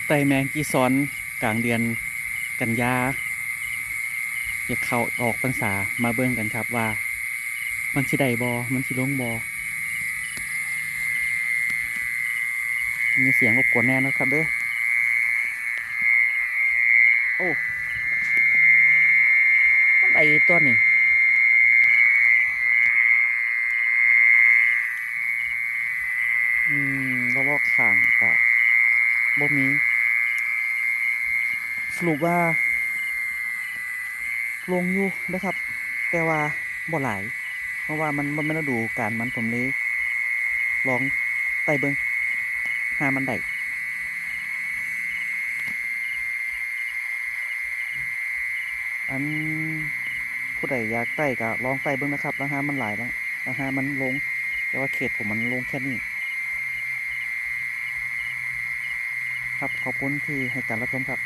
ไต่แมงกีซ้อนกลางเดือนกันยาอยากเข้าออกพรรษามาเบิ่งกันครับว่ามันสิได้บ่มันสิลงบ่มีเสียงรบกวนแน่นะครับเด้อโอ้มันได้ตัวนี่รอบๆข้างกะบ่มีสรุปว่าลงอยู่นะครับ แต่ว่าบ่หลายเพราะว่ามันบ่แม่นฤดูกาลมันผมเลยลองไต่เบิ่งหามันได้อันผู้ใดอยากไต่ก็ลองไต่เบิ่งนะครับแล้วหามันหลายแล้วหามันลงแต่ว่าเขตผมมันลงแค่นี้ครับขอบคุณที่ให้การรับชมครับ